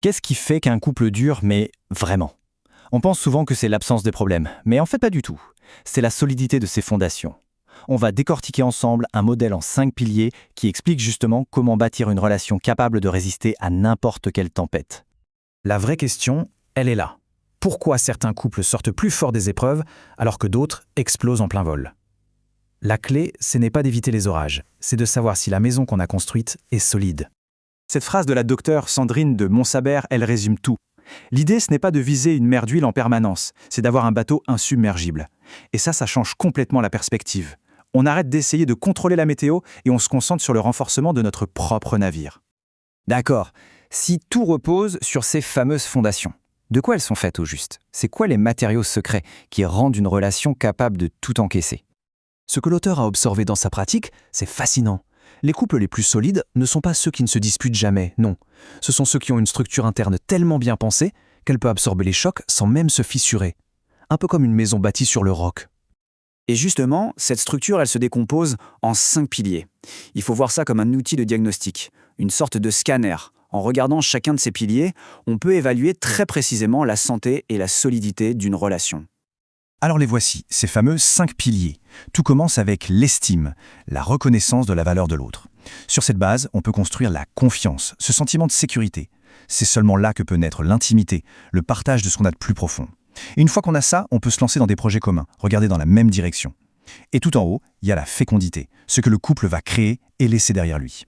Qu'est-ce qui fait qu'un couple dure, mais vraiment? On pense souvent que c'est l'absence de problèmes, mais en fait pas du tout. C'est la solidité de ses fondations. On va décortiquer ensemble un modèle en 5 piliers qui explique justement comment bâtir une relation capable de résister à n'importe quelle tempête. La vraie question, elle est là. Pourquoi certains couples sortent plus forts des épreuves alors que d'autres explosent en plein vol? La clé, ce n'est pas d'éviter les orages, c'est de savoir si la maison qu'on a construite est solide. Cette phrase de la docteure Sandrine de Montsabert, elle résume tout. L'idée, ce n'est pas de viser une mer d'huile en permanence, c'est d'avoir un bateau insubmergible. Et ça change complètement la perspective. On arrête d'essayer de contrôler la météo et on se concentre sur le renforcement de notre propre navire. D'accord. Si tout repose sur ces fameuses fondations, de quoi elles sont faites au juste? C'est quoi les matériaux secrets qui rendent une relation capable de tout encaisser? Ce que l'auteur a observé dans sa pratique, c'est fascinant. Les couples les plus solides ne sont pas ceux qui ne se disputent jamais, non. Ce sont ceux qui ont une structure interne tellement bien pensée qu'elle peut absorber les chocs sans même se fissurer. Un peu comme une maison bâtie sur le roc. Et justement, cette structure, elle se décompose en 5 piliers. Il faut voir ça comme un outil de diagnostic, une sorte de scanner. En regardant chacun de ces piliers, on peut évaluer très précisément la santé et la solidité d'une relation. Alors les voici, ces fameux 5 piliers. Tout commence avec l'estime, la reconnaissance de la valeur de l'autre. Sur cette base, on peut construire la confiance, ce sentiment de sécurité. C'est seulement là que peut naître l'intimité, le partage de ce qu'on a de plus profond. Et une fois qu'on a ça, on peut se lancer dans des projets communs, regarder dans la même direction. Et tout en haut, il y a la fécondité, ce que le couple va créer et laisser derrière lui.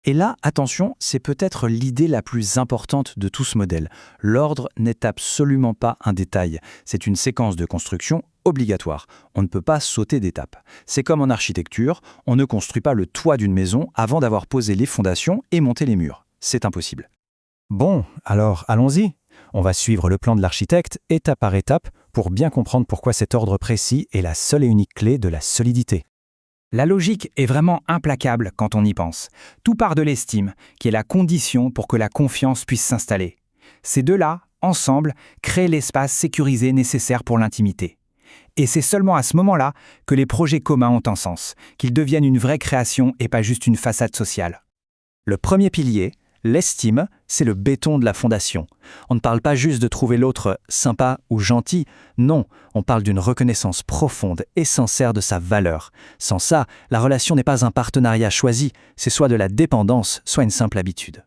Et là, attention, c'est peut-être l'idée la plus importante de tout ce modèle. L'ordre n'est absolument pas un détail. C'est une séquence de construction obligatoire. On ne peut pas sauter d'étape. C'est comme en architecture, on ne construit pas le toit d'une maison avant d'avoir posé les fondations et monté les murs. C'est impossible. Bon, alors allons-y. On va suivre le plan de l'architecte étape par étape pour bien comprendre pourquoi cet ordre précis est la seule et unique clé de la solidité. La logique est vraiment implacable quand on y pense. Tout part de l'estime, qui est la condition pour que la confiance puisse s'installer. Ces deux-là, ensemble, créent l'espace sécurisé nécessaire pour l'intimité. Et c'est seulement à ce moment-là que les projets communs ont un sens, qu'ils deviennent une vraie création et pas juste une façade sociale. Le premier pilier, l'estime, c'est le béton de la fondation. On ne parle pas juste de trouver l'autre sympa ou gentil, non, on parle d'une reconnaissance profonde et sincère de sa valeur. Sans ça, la relation n'est pas un partenariat choisi, c'est soit de la dépendance, soit une simple habitude.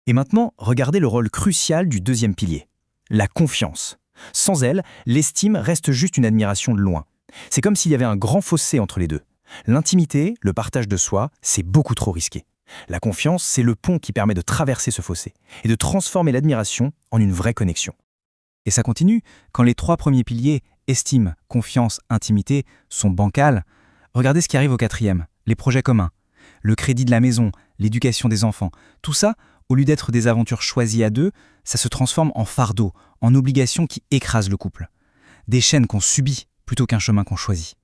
Et maintenant, regardez le rôle crucial du deuxième pilier, la confiance. Sans elle, l'estime reste juste une admiration de loin. C'est comme s'il y avait un grand fossé entre les deux. L'intimité, le partage de soi, c'est beaucoup trop risqué. La confiance, c'est le pont qui permet de traverser ce fossé et de transformer l'admiration en une vraie connexion. Et ça continue, quand les 3 premiers piliers, estime, confiance, intimité, sont bancals, regardez ce qui arrive au 4e, les projets communs, le crédit de la maison, l'éducation des enfants, tout ça, au lieu d'être des aventures choisies à deux, ça se transforme en fardeau, en obligation qui écrase le couple. Des chaînes qu'on subit plutôt qu'un chemin qu'on choisit.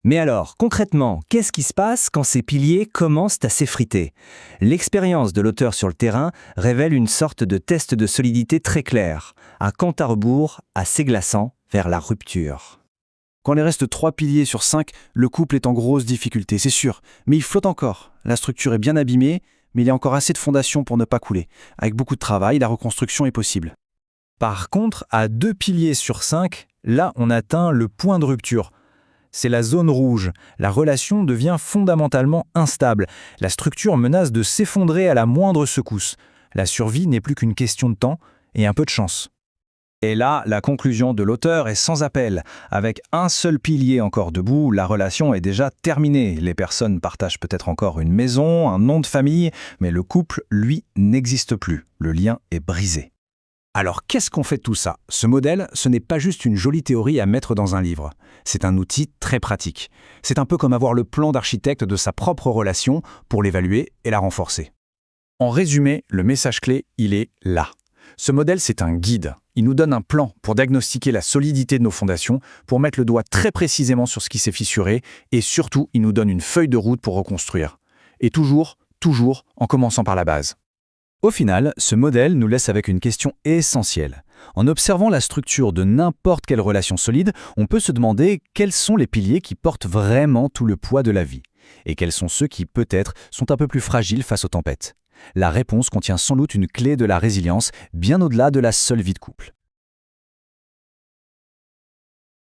Mais alors, concrètement, qu'est-ce qui se passe quand ces piliers commencent à s'effriter? L'expérience de l'auteur sur le terrain révèle une sorte de test de solidité très clair, un compte à rebours assez glaçant vers la rupture. Quand il reste 3 piliers sur 5, le couple est en grosse difficulté, c'est sûr. Mais il flotte encore. La structure est bien abîmée, mais il y a encore assez de fondations pour ne pas couler. Avec beaucoup de travail, la reconstruction est possible. Par contre, à 2 piliers sur 5, là on atteint le point de rupture. C'est la zone rouge. La relation devient fondamentalement instable. La structure menace de s'effondrer à la moindre secousse. La survie n'est plus qu'une question de temps et un peu de chance. Et là, la conclusion de l'auteur est sans appel. Avec un seul pilier encore debout, la relation est déjà terminée. Les personnes partagent peut-être encore une maison, un nom de famille, mais le couple, lui, n'existe plus. Le lien est brisé. Alors, qu'est-ce qu'on fait de tout ça? Ce modèle, ce n'est pas juste une jolie théorie à mettre dans un livre. C'est un outil très pratique. C'est un peu comme avoir le plan d'architecte de sa propre relation pour l'évaluer et la renforcer. En résumé, le message clé, il est là. Ce modèle, c'est un guide. Il nous donne un plan pour diagnostiquer la solidité de nos fondations, pour mettre le doigt très précisément sur ce qui s'est fissuré, et surtout, il nous donne une feuille de route pour reconstruire. Et toujours en commençant par la base. Au final, ce modèle nous laisse avec une question essentielle. En observant la structure de n'importe quelle relation solide, on peut se demander quels sont les piliers qui portent vraiment tout le poids de la vie, et quels sont ceux qui, peut-être, sont un peu plus fragiles face aux tempêtes. La réponse contient sans doute une clé de la résilience, bien au-delà de la seule vie de couple.